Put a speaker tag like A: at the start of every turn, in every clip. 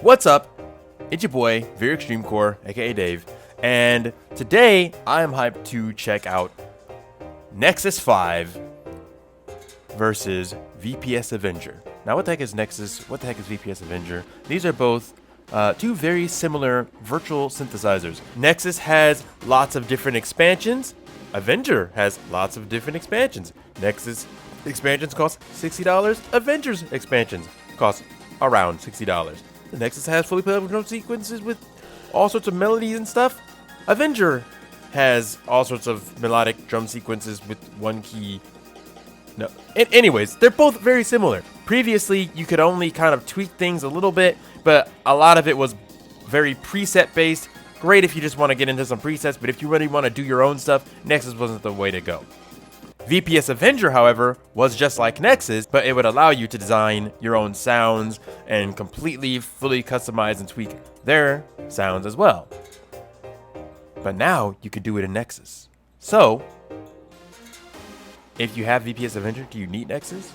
A: What's up? It's your boy, Very Extreme Core, aka Dave, and today I am hyped to check out Nexus 5 versus VPS Avenger. Now, what the heck is Nexus? What the heck is VPS Avenger? These are both two very similar virtual synthesizers. Nexus has lots of different expansions. Avenger has lots of different expansions. Nexus expansions cost $60. Avengers expansions cost around $60. The Nexus has fully playable drum sequences with all sorts of melodies and stuff. Avenger has all sorts of melodic drum sequences with one key. No. Anyways, they're both very similar. Previously, you could only kind of tweak things a little bit, but a lot of it was very preset based. Great if you just want to get into some presets, but if you really want to do your own stuff, Nexus wasn't the way to go. VPS Avenger, however, was just like Nexus, but it would allow you to design your own sounds and completely, fully customize and tweak their sounds as well. But now you can do it in Nexus. So, if you have VPS Avenger, do you need Nexus?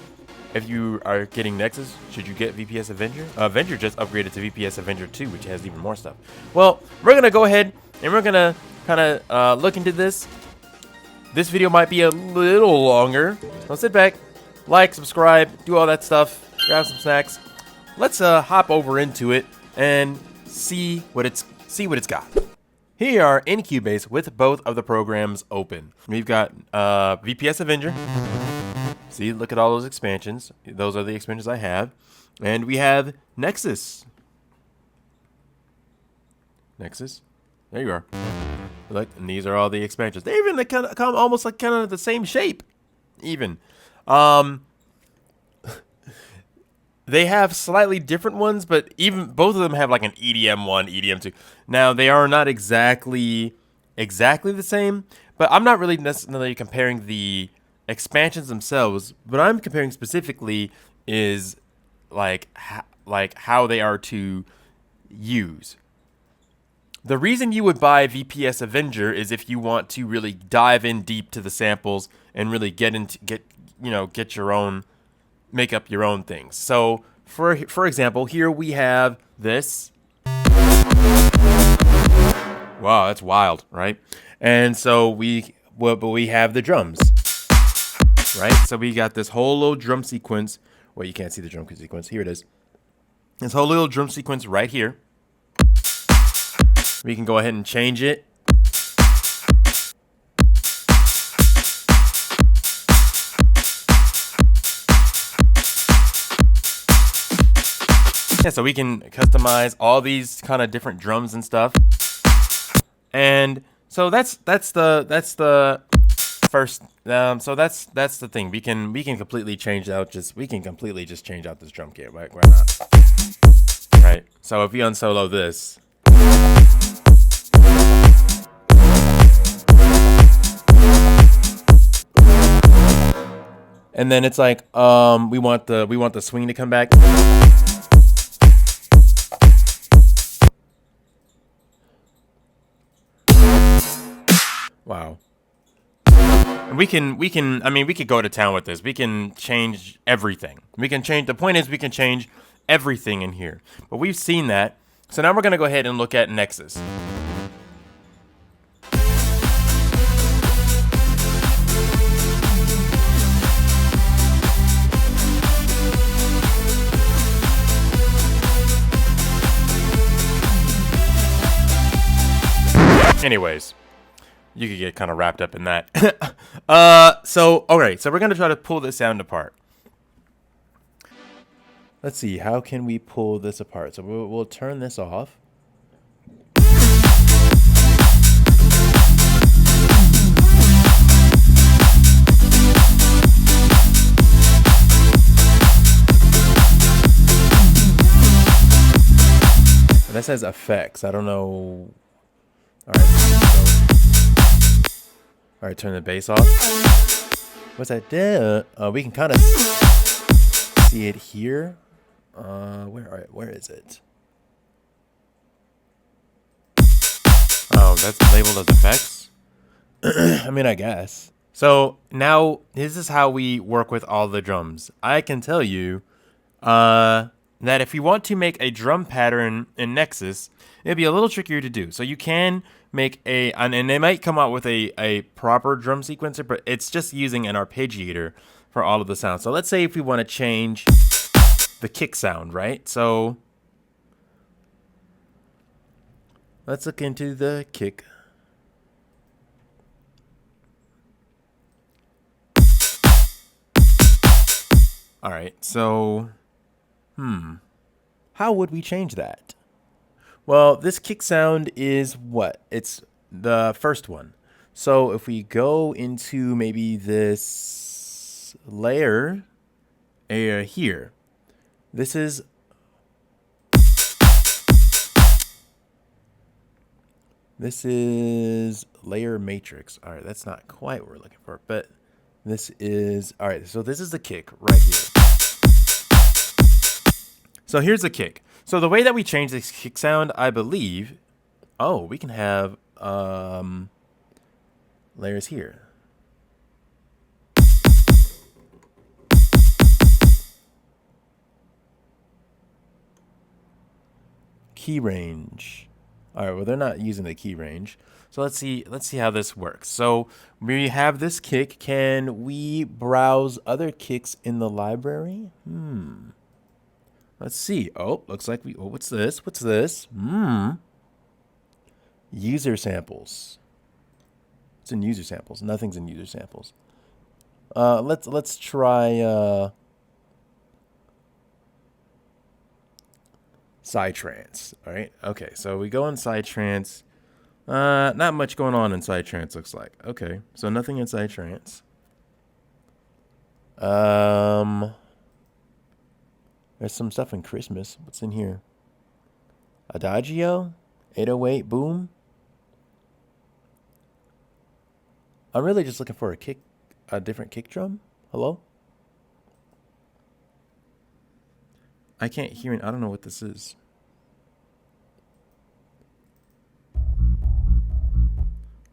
A: If you are getting Nexus, should you get VPS Avenger? Avenger just upgraded to VPS Avenger 2, which has even more stuff. Well, we're going to go ahead and we're going to kind of look into this. This video might be a little longer. So sit back, like, subscribe, do all that stuff, grab some snacks. Let's hop over into it and see what it's got. Here you are in Cubase with both of the programs open. We've got VPS Avenger. See, look at all those expansions. Those are the expansions I have. And we have Nexus. Nexus. There you are. Look, and these are all the expansions. They even kind of come almost like kind of the same shape. Even. They have slightly different ones, but even both of them have like an EDM 1, EDM 2. Now, they are not exactly the same, but I'm not really necessarily comparing the expansions themselves. What I'm comparing specifically is like how they are to use. The reason you would buy VPS Avenger is if you want to really dive in deep to the samples and really make up your own things. So, for example, here we have this. Wow, that's wild, right? And so we have the drums, right? So we got this whole little drum sequence. Well, you can't see the drum sequence. Here it is. This whole little drum sequence right here. We can go ahead and change it. Yeah, so we can customize all these kind of different drums and stuff. And so that's the first. So that's the thing. We can completely change out. We can completely just change out this drum kit. Why not? Right. So if we unsolo this. And then it's like we want the swing to come back. Wow. And we could go to town with this. We can change everything. The point is we can change everything in here. But we've seen that. So now we're going to go ahead and look at Nexus. Anyways, you could get kind of wrapped up in that. So we're going to try to pull this sound apart. Let's see, how can we pull this apart? So we'll turn this off. And that says effects. I don't know. All right, turn the bass off. What's that? We can kind of see it here. Where is it? Oh, that's labeled as effects. I mean, I guess. So now this is how we work with all the drums. I can tell you, that if you want to make a drum pattern in Nexus, it'd be a little trickier to do. So you can make and they might come out with a proper drum sequencer, but it's just using an arpeggiator for all of the sounds. So let's say if we want to change the kick sound, right? So let's look into the kick. All right, so, how would we change that? Well, this kick sound is what? It's the first one. So if we go into maybe this layer area here, this is layer matrix. All right, that's not quite what we're looking for, but this is, all right, so this is the kick right here. So here's the kick. So the way that we change this kick sound, I believe, we can have layers here. Key range. All right, well, they're not using the key range. So let's see how this works. So we have this kick. Can we browse other kicks in the library? Let's see. Oh, looks like what's this? What's this? User samples. It's in user samples. Nothing's in user samples. Let's try Psytrance. All right. Okay. So we go in Psytrance. Not much going on in Psytrance, looks like. Okay. So nothing in Psytrance. There's some stuff in Christmas. What's in here? Adagio? 808 boom? I'm really just looking for a different kick drum. Hello? I can't hear it. I don't know what this is.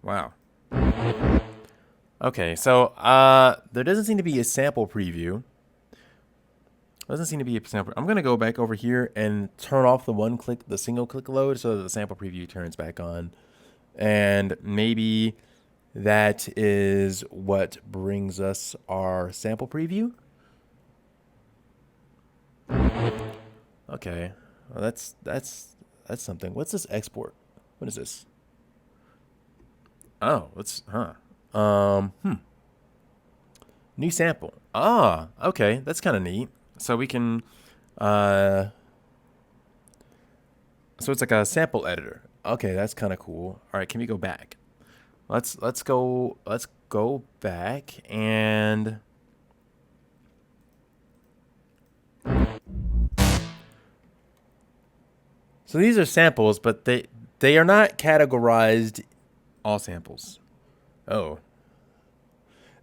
A: Wow. Okay, so there doesn't seem to be a sample preview. Doesn't seem to be a sample. I'm gonna go back over here and turn off the single click load so that the sample preview turns back on. And maybe that is what brings us our sample preview. Okay, well, that's something. What's this export? What is this? Oh, new sample. Okay, that's kind of neat. So we can, so it's like a sample editor. Okay, that's kind of cool. All right, can we go back? Let's go back and so these are samples, but they are not categorized all samples. Oh.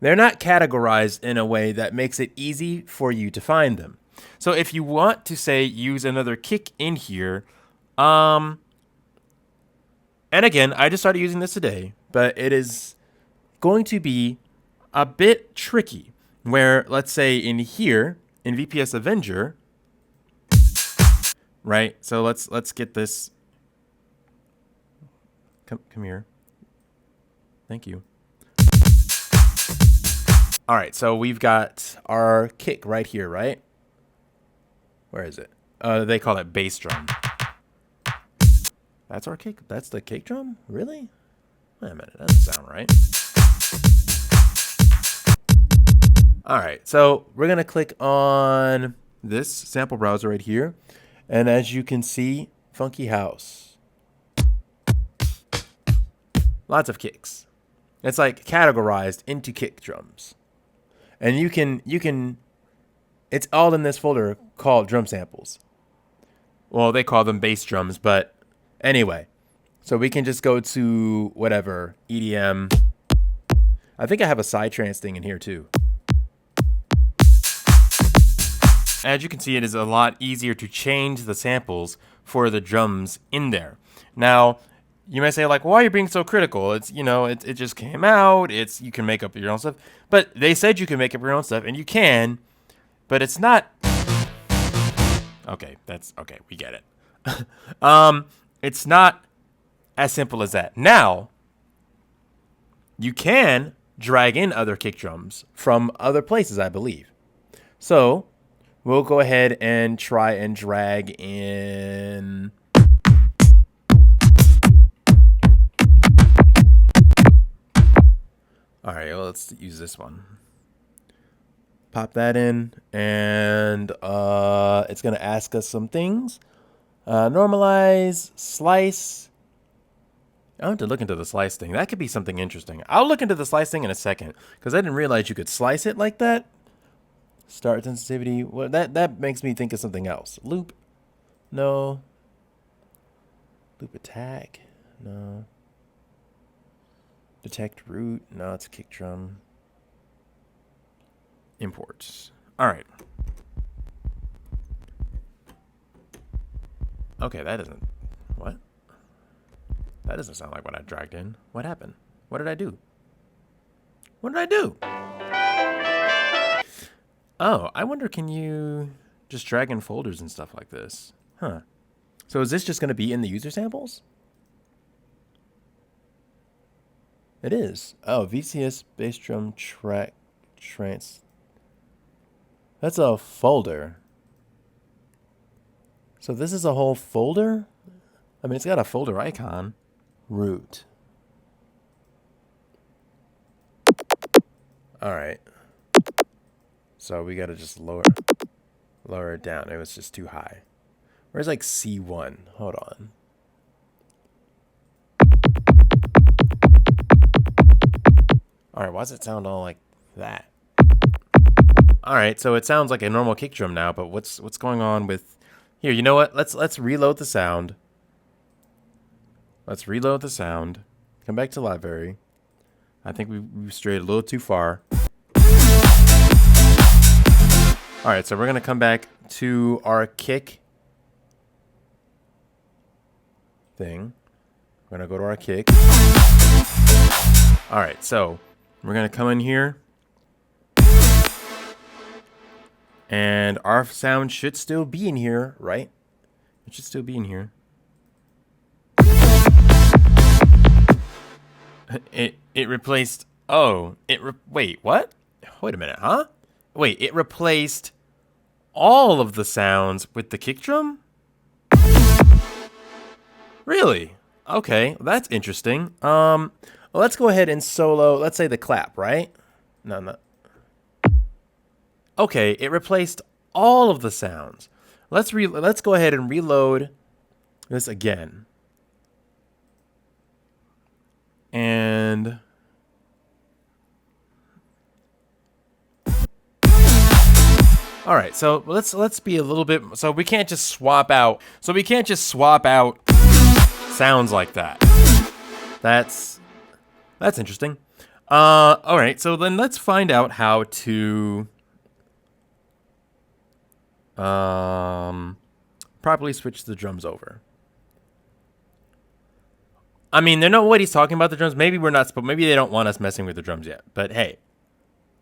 A: They're not categorized in a way that makes it easy for you to find them. So if you want to say use another kick in here, and again, I just started using this today, but it is going to be a bit tricky where, let's say in here, in VPS Avenger, right? So let's get this. Come here. Thank you. All right, so we've got our kick right here, right? Where is it? They call it bass drum. That's our kick? That's the kick drum? Really? Wait a minute, that doesn't sound right. All right, so we're gonna click on this sample browser right here. And as you can see, funky house. Lots of kicks. It's like categorized into kick drums. And you can, it's all in this folder called drum samples. Well, they call them bass drums, but anyway. So we can just go to whatever, EDM. I think I have a Psytrance thing in here too. As you can see, it is a lot easier to change the samples for the drums in there. Now, you may say, like, why are you being so critical? It's, it just came out. You can make up your own stuff. But they said you can make up your own stuff, and you can, but it's not. Okay, that's okay. We get it. It's not as simple as that. Now, you can drag in other kick drums from other places, I believe. So we'll go ahead and try and drag in. All right, well, let's use this one. Pop that in, and it's going to ask us some things. Normalize, slice. I have to look into the slice thing. That could be something interesting. I'll look into the slice thing in a second, because I didn't realize you could slice it like that. Start sensitivity. Well, that makes me think of something else. Loop. No. Loop attack. No. Detect root. No, it's a kick drum. Imports. All right. Okay, that doesn't... What? That doesn't sound like what I dragged in. What happened? What did I do? What did I do? Oh, I wonder, can you just drag in folders and stuff like this? Huh. So is this just going to be in the user samples? It is. Oh, VCS bass drum track trans. That's a folder. So this is a whole folder? I mean, it's got a folder icon. Root. All right. So we got to just lower it down. It was just too high. Where's like C1? Hold on. All right, why does it sound all like that? All right, so it sounds like a normal kick drum now, but what's going on with... Here, you know what? Let's reload the sound. Let's reload the sound. Come back to library. I think we strayed a little too far. All right, so we're going to come back to our kick thing. We're going to go to our kick. All right, so we're going to come in here. And our sound should still be in here, right? It should still be in here. It replaced... Oh, wait, what? Wait a minute, huh? Wait, it replaced all of the sounds with the kick drum? Really? Okay, that's interesting. Well, let's go ahead and solo, let's say the clap, right? No. Okay, it replaced all of the sounds. Let's go ahead and reload this again. And all right, so let's be a little bit, so we can't just swap out sounds like that. That's interesting. All right, so then let's find out how to properly switch the drums over. I mean, they know what he's talking about, the drums. Maybe we're not, but maybe they don't want us messing with the drums yet. But hey,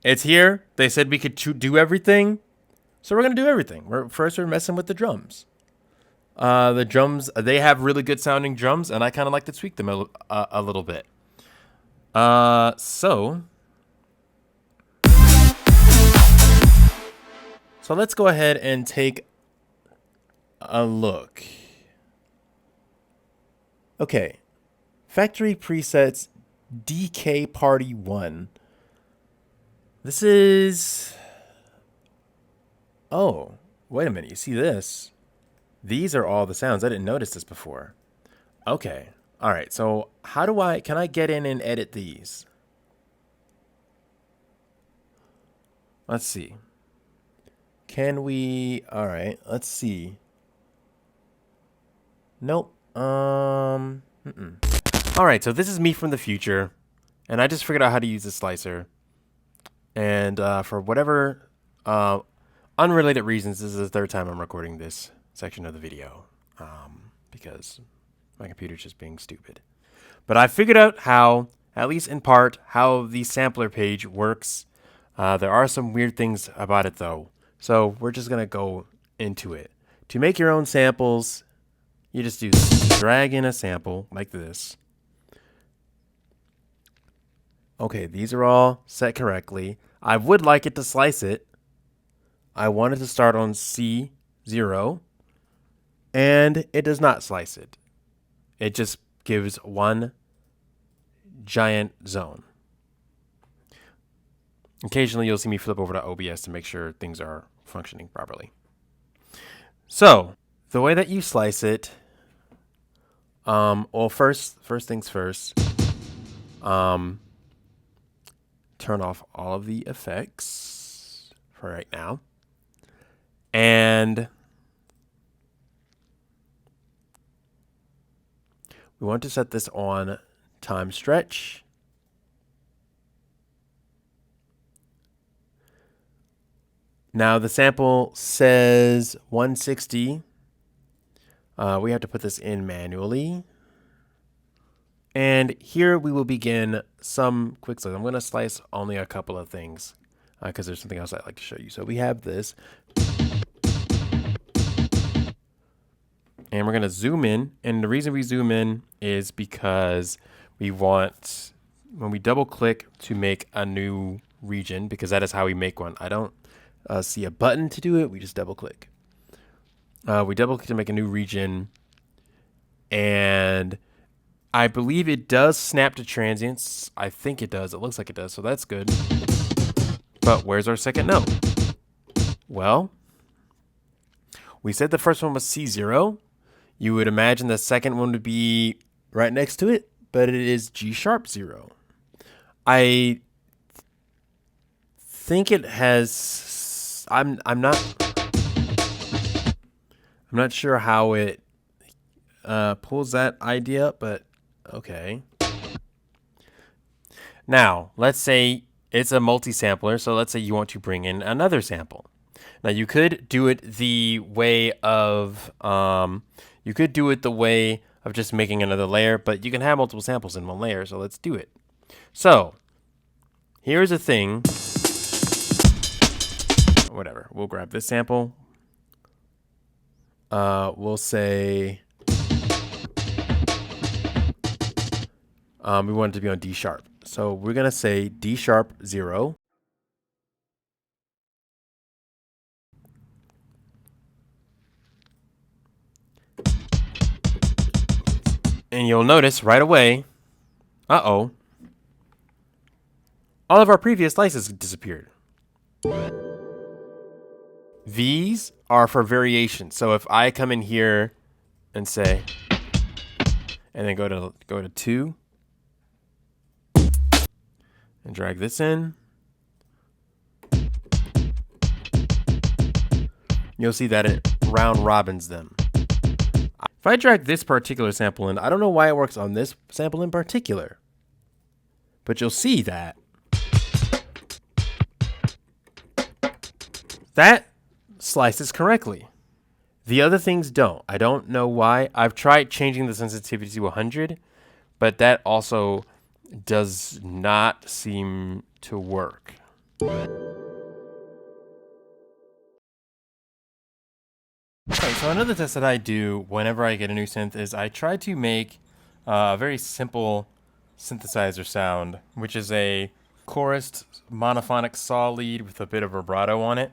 A: it's here. They said we could do everything, so we're gonna do everything. We're messing with the drums. The drums, they have really good sounding drums, and I kind of like to tweak them a little bit. So let's go ahead and take a look. Okay. Factory presets DK Party 1. This is... Oh, wait a minute. You see this? These are all the sounds. I didn't notice this before. Okay. All right. So can I get in and edit these? Let's see. Can we... All right. Let's see. Nope. All right, so this is me from the future, and I just figured out how to use the slicer. And for whatever unrelated reasons, this is the third time I'm recording this section of the video, because my computer's just being stupid. But I figured out how, at least in part, how the sampler page works. There are some weird things about it, though, so we're just going to go into it. to make your own samples, you just do drag in a sample like this. Okay, these are all set correctly. I would like it to slice it. I want it to start on C0, and it does not slice it. It just gives one giant zone. Occasionally, you'll see me flip over to OBS to make sure things are functioning properly. So, the way that you slice it, well, first things first, turn off all of the effects for right now. And we want to set this on time stretch. Now the sample says 160. We have to put this in manually. And here we will begin some quick slice. I'm going to slice only a couple of things because there's something else I'd like to show you. So we have this. And we're going to zoom in. And the reason we zoom in is because we want, when we double click to make a new region, because that is how we make one. I don't see a button to do it. We just double click. We double click to make a new region. And I believe it does snap to transients. I think it does. It looks like it does. So that's good. But where's our second note? Well, we said the first one was C0. You would imagine the second one would be right next to it, but it is G#0. I think it has, I'm not sure how it pulls that idea up, but okay. Now, let's say it's a multi-sampler, so let's say you want to bring in another sample. Now, you could do it the way of just making another layer, but you can have multiple samples in one layer, so let's do it. So, here's a thing. Whatever, we'll grab this sample. We'll say we want it to be on D#. So we're going to say D#0. And you'll notice right away, all of our previous slices disappeared. These are for variation. So if I come in here and say, and then go to 2 and drag this in, you'll see that it round robins them. If I drag this particular sample in, I don't know why it works on this sample in particular, but you'll see that that slices correctly. The other things don't. I don't know why. I've tried changing the sensitivity to 100, but that also does not seem to work. Okay, so another test that I do whenever I get a new synth is I try to make a very simple synthesizer sound, which is a chorused monophonic saw lead with a bit of vibrato on it.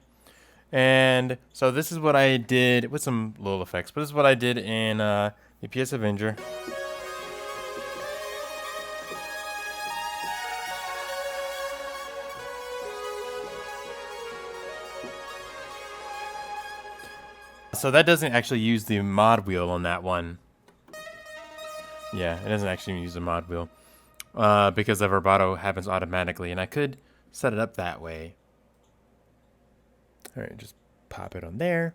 A: And so this is what I did with some little effects, but this is what I did in VPS Avenger. So that doesn't actually use the mod wheel on that one. Yeah, it doesn't actually use the mod wheel because the vibrato happens automatically, and I could set it up that way. All right, just pop it on there.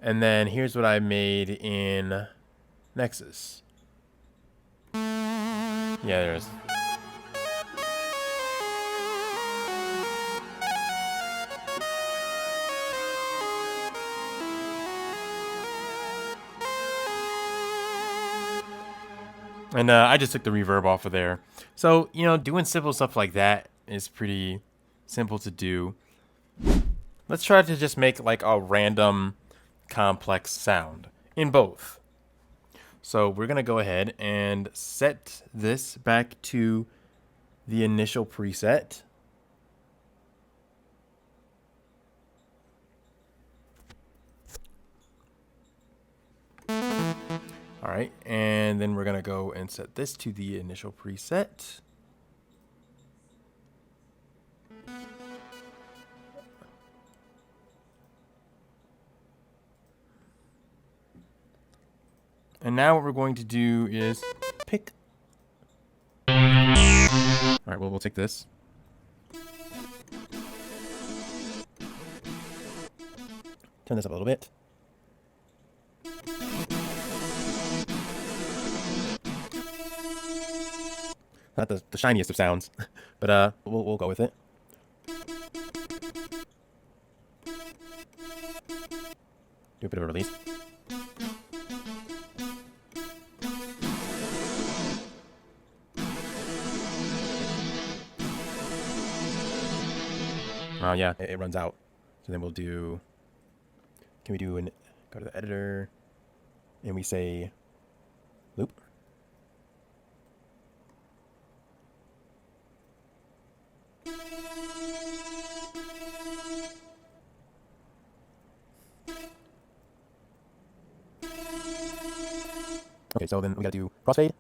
A: And then here's what I made in Nexus. Yeah, there is. And I just took the reverb off of there. So, you know, doing simple stuff like that is pretty simple to do. Let's try to just make like a random complex sound in both. So we're going to go ahead and set this back to the initial preset. All right, and then we're gonna go and set this to the initial preset. And now what we're going to do is pick. All right, well, we'll take this. Turn this up a little bit. Not the shiniest of sounds, but we'll go with it. Do a bit of a release. Yeah, it runs out. So then we'll do. Can we do go to the editor, and we say loop. Okay, so then we gotta do crossfade.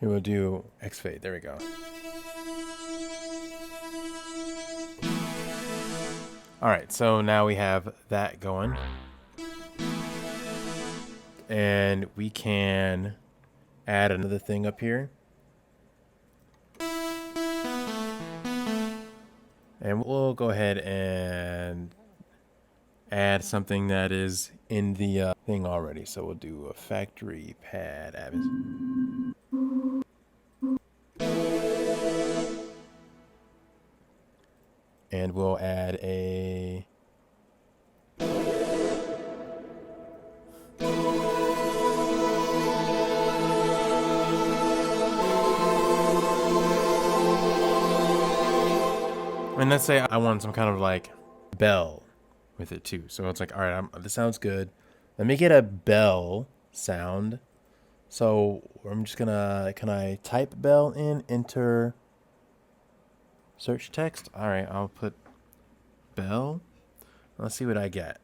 A: Here we'll do X fade. There we go. All right, so now we have that going. And we can add another thing up here. And we'll go ahead and add something that is in the thing already. So we'll do a factory pad Avenger. And we'll add a and let's say I want some kind of like bell with it too. So it's like, all right, this sounds good. Let me get a bell sound. So I'm just gonna, can I type bell in, enter search text? All right, I'll put bell. Let's see what I get.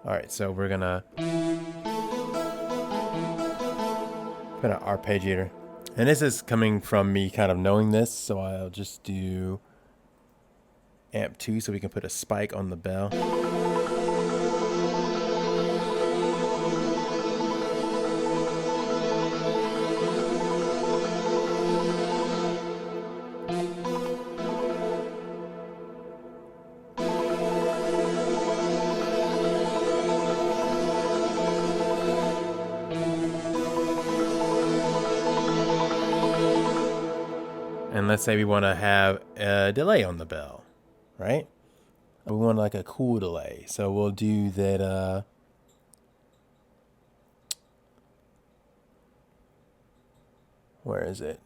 A: All right, so we're gonna put an arpeggiator. And this is coming from me kind of knowing this, so I'll just do amp 2 so we can put a spike on the bell. And let's say we want to have a delay on the bell, right? We want like a cool delay. So we'll do that. Where is it?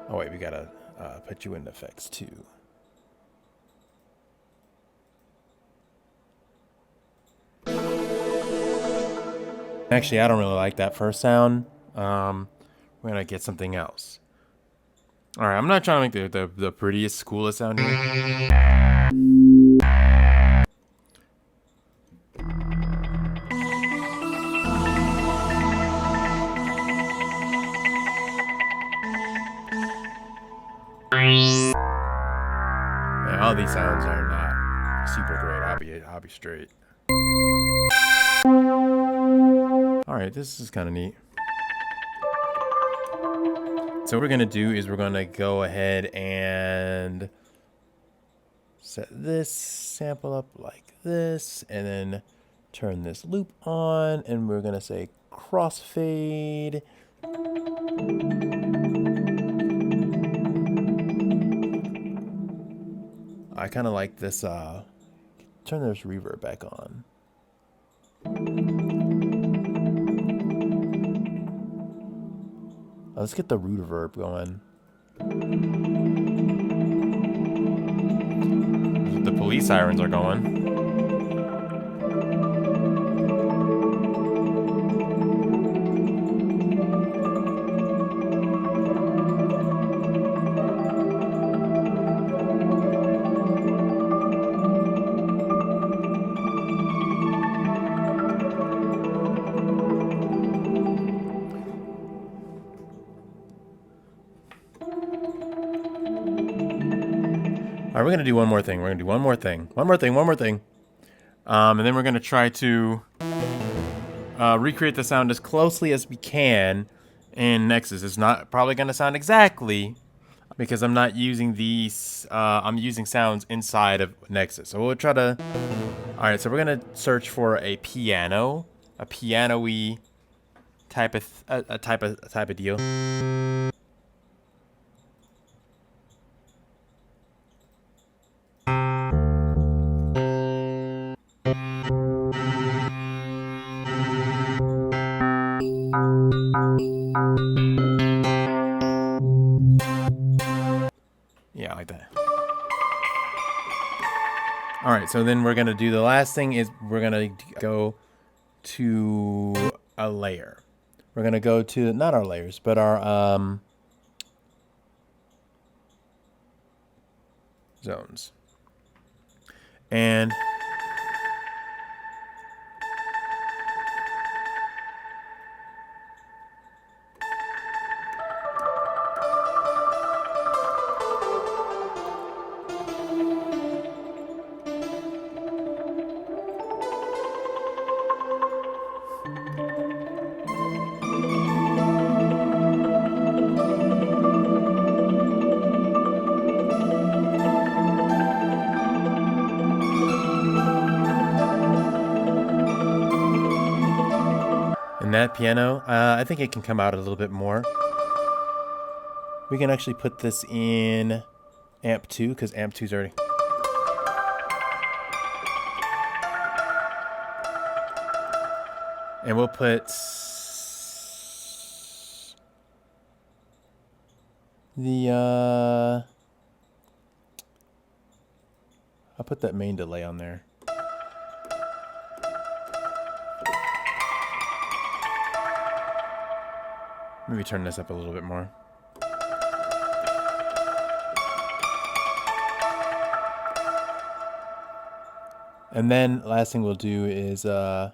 A: Oh wait, we gotta put you in effects too. Actually, I don't really like that first sound. We're gonna get something else. All right, I'm not trying to make the prettiest, coolest sound here. Man, all these sounds are not super great. I'll be straight. All right, this is kind of neat. So what we're gonna do is we're gonna go ahead and set this sample up like this, and then turn this loop on, and we're gonna say crossfade. I kind of like this, turn this reverb back on. Let's get the root reverb going. The police sirens are going. All right, we're going to do one more thing. We're going to do one more thing. One more thing. And then we're going to try to recreate the sound as closely as we can in Nexus. It's not probably going to sound exactly because I'm not using these. I'm using sounds inside of Nexus. So we'll try to. All right, so we're going to search for a piano, a piano-y type of deal. Yeah, like that. All right, so then we're gonna do the last thing is we're gonna go to a layer. We're gonna go to not our layers, but our zones. And that piano, I think it can come out a little bit more. We can actually put this in amp 2 because amp 2's already. And we'll put the I'll put that main delay on there. Maybe turn this up a little bit more. And then last thing we'll do is put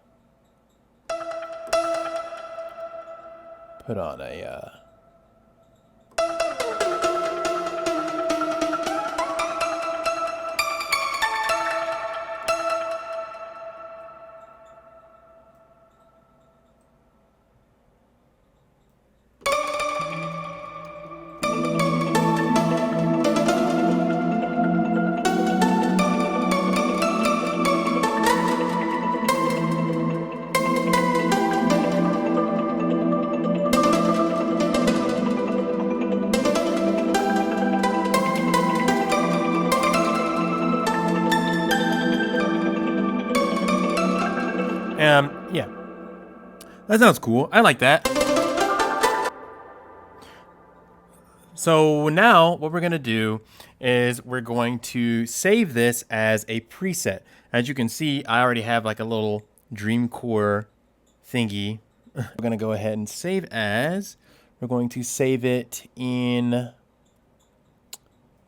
A: on a yeah. That sounds cool. I like that. So now what we're going to do is we're going to save this as a preset. As you can see, I already have like a little Dreamcore thingy. We're going to go ahead and save as. We're going to save it in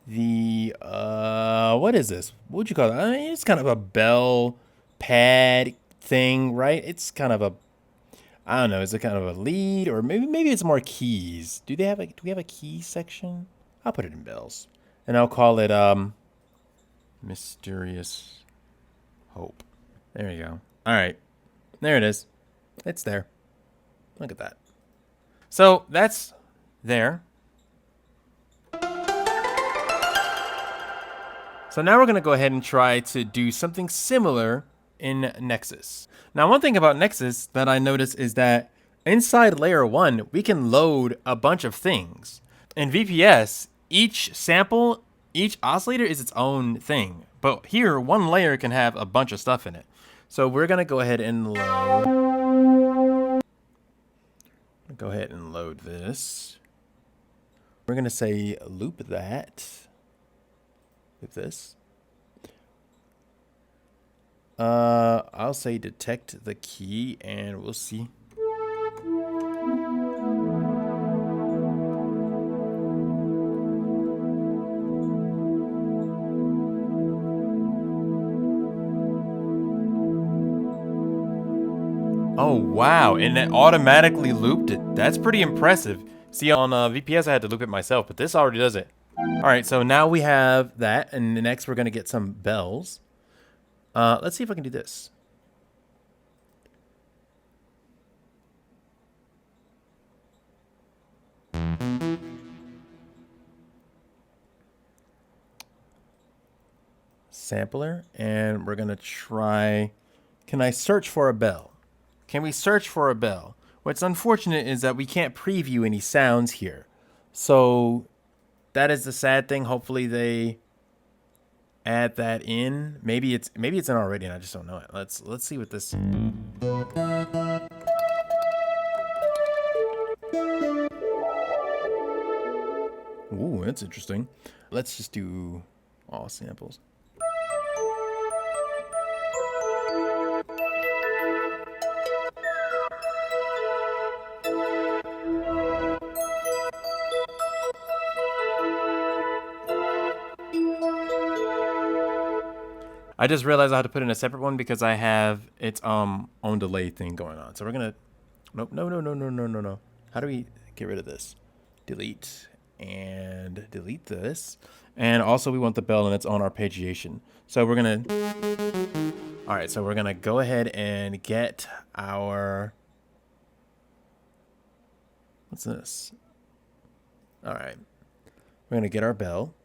A: the, what is this? What would you call it? I mean, it's kind of a bell pad thing, right? It's kind of a, I don't know, is it kind of a lead or maybe it's more keys. Do we have a key section? I'll put it in bells. And I'll call it Mysterious Hope. There you go. All right. There it is. It's there. Look at that. So that's there. So now we're going to go ahead and try to do something similar in Nexus. Now, one thing about Nexus that I noticed is that inside layer 1, we can load a bunch of things. In VPS, each sample, each oscillator is its own thing. But here, one layer can have a bunch of stuff in it. So we're going to go ahead and load. Go ahead and load this. We're going to say loop that. Loop this. I'll say detect the key and we'll see. Oh, wow. And it automatically looped it. That's pretty impressive. See, on VPS, I had to loop it myself, but this already does it. All right, so now we have that. And next, we're going to get some bells. Let's see if I can do this. Sampler. And we're going to try... Can I search for a bell? Can we search for a bell? What's unfortunate is that we can't preview any sounds here. So that is the sad thing. Hopefully they add that in. Maybe it's in already and I just don't know it. Let's see what this. Ooh, that's interesting. Let's just do all samples. I just realized I had to put in a separate one because I have its own delay thing going on. So we're gonna no. How do we get rid of this? Delete and delete this. And also we want the bell in its own arpeggiation. So we're gonna alright, so we're gonna go ahead and get our what's this? Alright. We're gonna get our bell.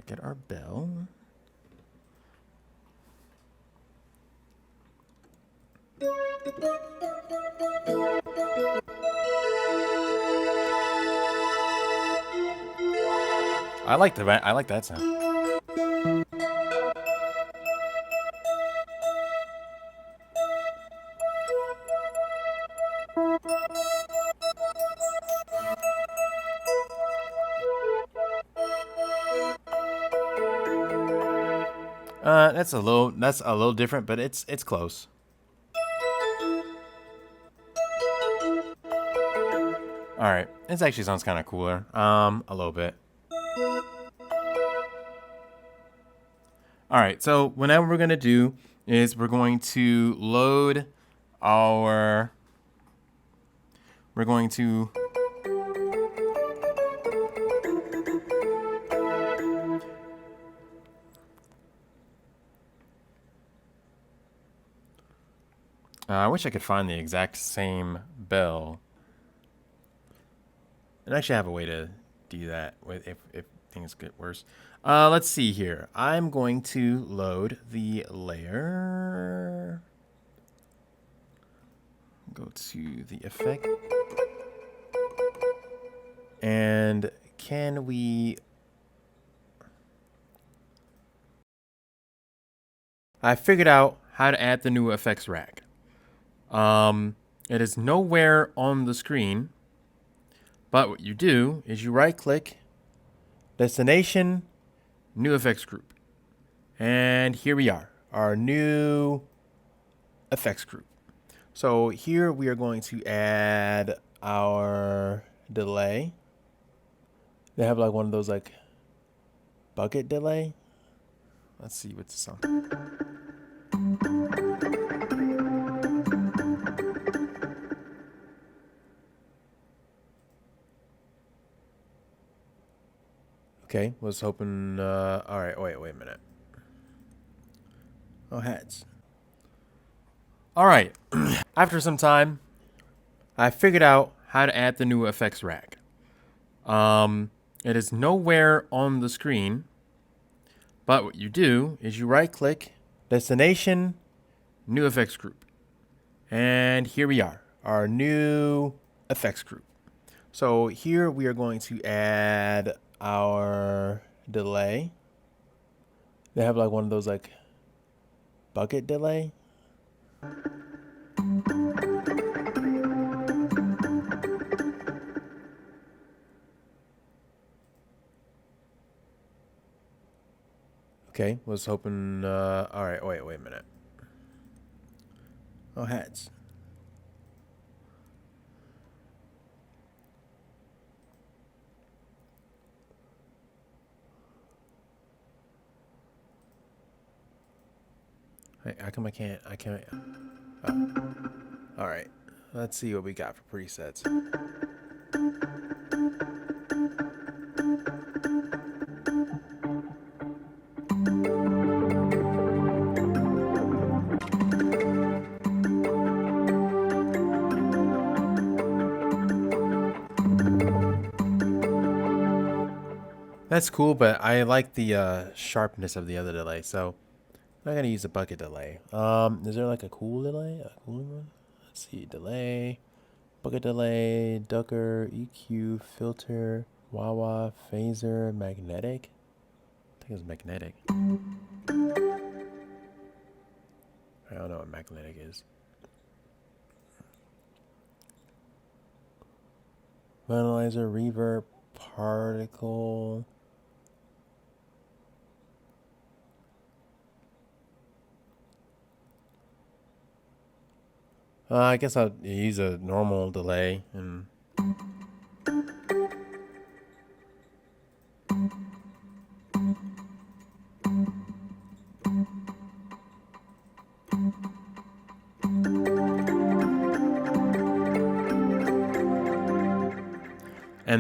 A: Get our bell. I like that sound. That's a little different, but it's close. All right, this actually sounds kind of cooler. A little bit. All right, so whenever we're gonna do is we're going to load our. We're going to. I wish I could find the exact same bell. And actually I have a way to do that if things get worse. Let's see here. I'm going to load the layer. Go to the effect. And can we... I figured out how to add the new effects rack. It is nowhere on the screen, but what you do is you right click, destination, new effects group. And here we are, our new effects group. So here we are going to add our delay. They have like one of those like bucket delay. Let's see what's the song. Okay, was hoping, all right, wait a minute. Oh, hats. All right, after some time, I figured out how to add the new effects rack. It It is nowhere on the screen, but what you do is you right click, destination, new effects group. And here we are, our new effects group. So here we are going to add our delay. They have like one of those like bucket delay. Okay, was hoping, all right, wait a minute. Oh, hats. Hey, how come I can't, oh. All right, let's see what we got for presets. That's cool, but I like the sharpness of the other delay, so I'm not gonna use a bucket delay. Is there like a cool delay? A cool one? Let's see, delay, bucket delay, ducker, EQ, filter, wah-wah, phaser, magnetic. I think it's magnetic. I don't know what magnetic is. Analyzer, reverb, particle. I guess I'll use a normal delay and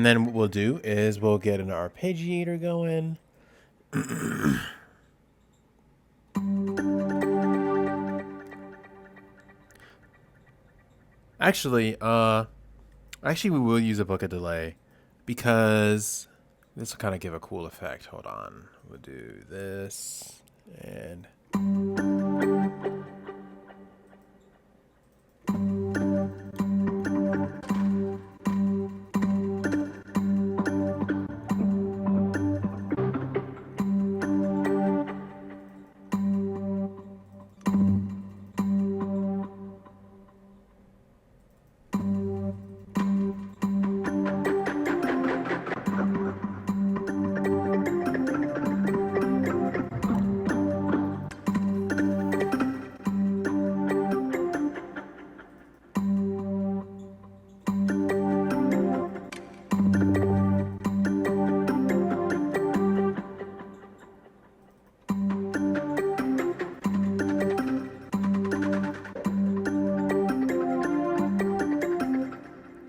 A: then what we'll do is we'll get an arpeggiator going. Actually, we will use a bucket delay because this will kind of give a cool effect. Hold on. We'll do this and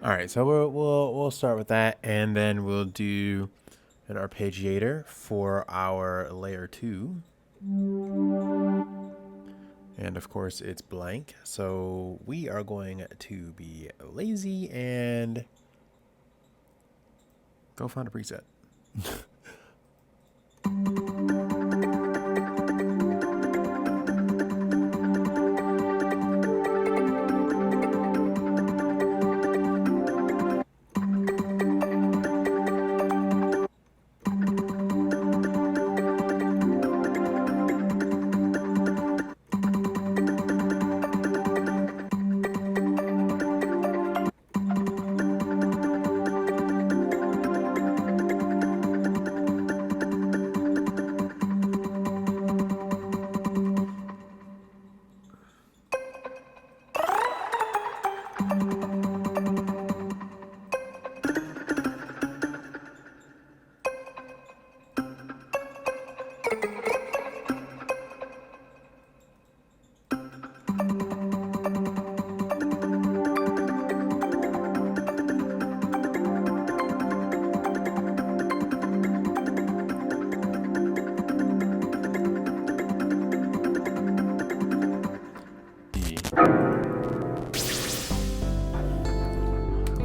A: Alright, so we'll start with that, and then we'll do an arpeggiator for our layer 2. And of course it's blank, so we are going to be lazy and go find a preset.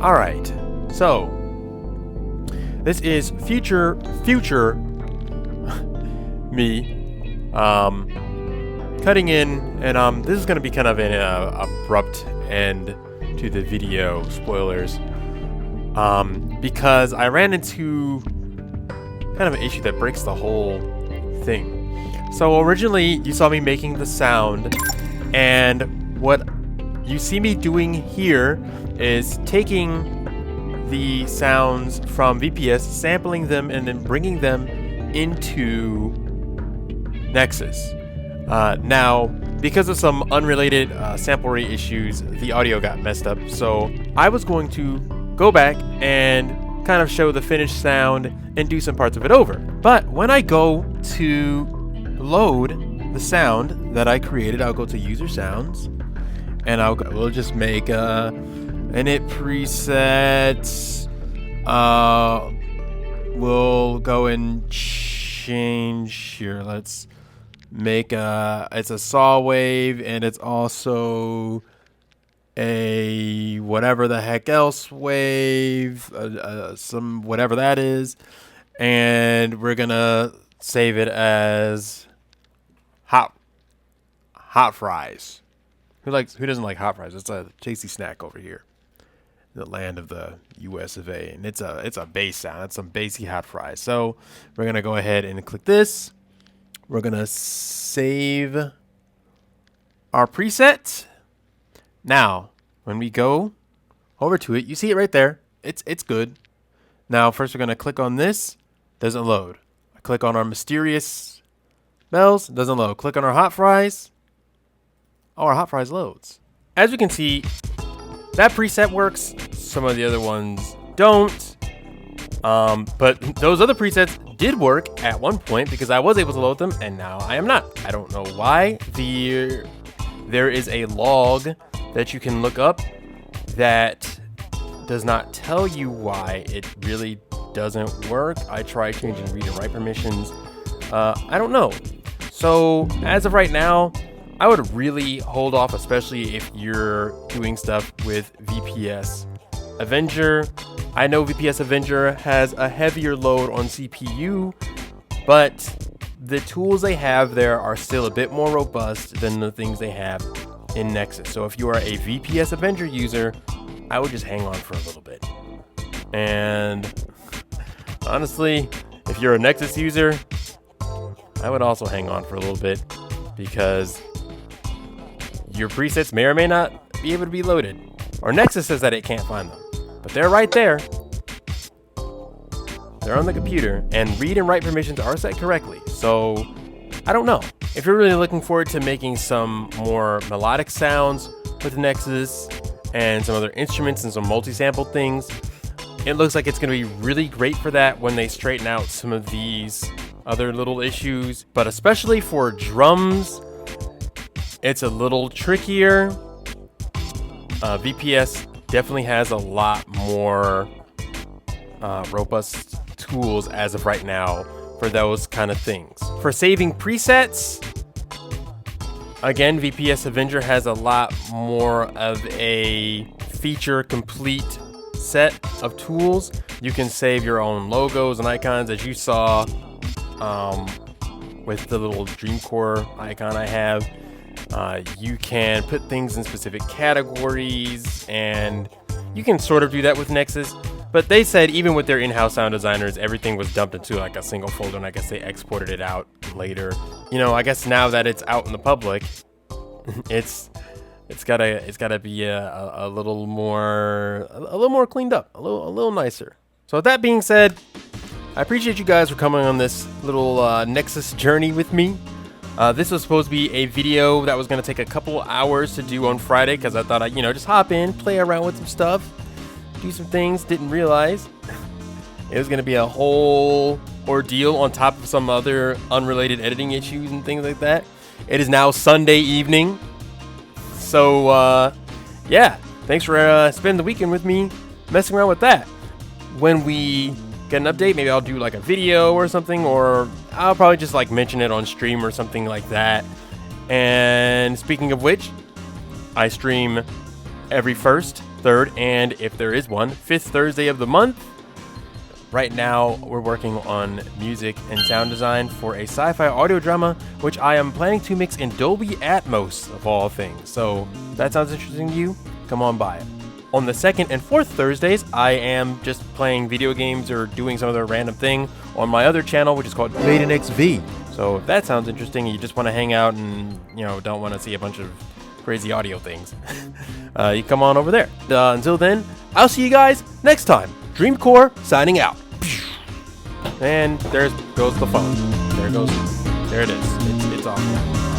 A: All right, so This is future me cutting in, and this is going to be kind of an abrupt end to the video, spoilers, because I ran into kind of an issue that breaks the whole thing. So originally you saw me making the sound, and what you see me doing here is taking the sounds from VPS, sampling them, and then bringing them into Nexus. Now, because of some unrelated sample rate issues, the audio got messed up. So I was going to go back and kind of show the finished sound and do some parts of it over. But when I go to load the sound that I created, I'll go to user sounds, and we'll just make init preset. We'll go and change here. Let's make it's a saw wave, and it's also a whatever the heck else wave, some whatever that is, and we're gonna save it as hot fries. Who doesn't like hot fries? It's a tasty snack over here, the land of the US of A, and it's a bass sound. It's some bassy hot fries. So we're gonna go ahead and click this. We're gonna save our preset. Now, when we go over to it, you see it right there. It's good. Now, first we're gonna click on this. Doesn't load. I click on our mysterious bells. Doesn't load. Click on our hot fries. Oh, our hot fries loads. As you can see, that preset works. Some of the other ones don't. But those other presets did work at one point because I was able to load them, and now I am not. I don't know why. There is a log that you can look up that does not tell you why it really doesn't work. I tried changing read and write permissions. I don't know. So as of right now, I would really hold off, especially if you're doing stuff with VPS Avenger. I know VPS Avenger has a heavier load on CPU, but the tools they have there are still a bit more robust than the things they have in Nexus. So if you are a VPS Avenger user, I would just hang on for a little bit. And honestly, if you're a Nexus user, I would also hang on for a little bit, because your presets may or may not be able to be loaded. Or Nexus says that it can't find them, but they're right there. They're on the computer, and read and write permissions are set correctly. So I don't know. If you're really looking forward to making some more melodic sounds with Nexus and some other instruments and some multi-sample things, it looks like it's going to be really great for that when they straighten out some of these other little issues. But especially for drums, it's a little trickier. VPS definitely has a lot more robust tools as of right now for those kind of things. For saving presets, again, VPS Avenger has a lot more of a feature complete set of tools. You can save your own logos and icons, as you saw with the little Dreamcore icon I have. You can put things in specific categories, and you can sort of do that with Nexus. But they said even with their in-house sound designers, everything was dumped into like a single folder, and I guess they exported it out later. You know, I guess now that it's out in the public, it's gotta be a little more cleaned up, a little nicer. So with that being said, I appreciate you guys for coming on this little Nexus journey with me. This was supposed to be a video that was going to take a couple hours to do on Friday, because I thought I'd, just hop in, play around with some stuff, do some things. Didn't realize it was going to be a whole ordeal on top of some other unrelated editing issues and things like that. It is now Sunday evening. So, yeah, thanks for spending the weekend with me messing around with that. When we get an update, maybe I'll do like a video or something, or I'll probably just like mention it on stream or something like that. And speaking of which, I stream every first, third, and if there is one, fifth Thursday of the month. Right now, we're working on music and sound design for a sci-fi audio drama, which I am planning to mix in Dolby Atmos, of all things. So if that sounds interesting to you, come on by. On the second and fourth Thursdays, I am just playing video games or doing some other random thing on my other channel, which is called Made in XV. So if that sounds interesting and you just want to hang out and, don't want to see a bunch of crazy audio things, you come on over there. Until then, I'll see you guys next time. Dreamcore signing out. And there goes the phone. There it is. It's off now.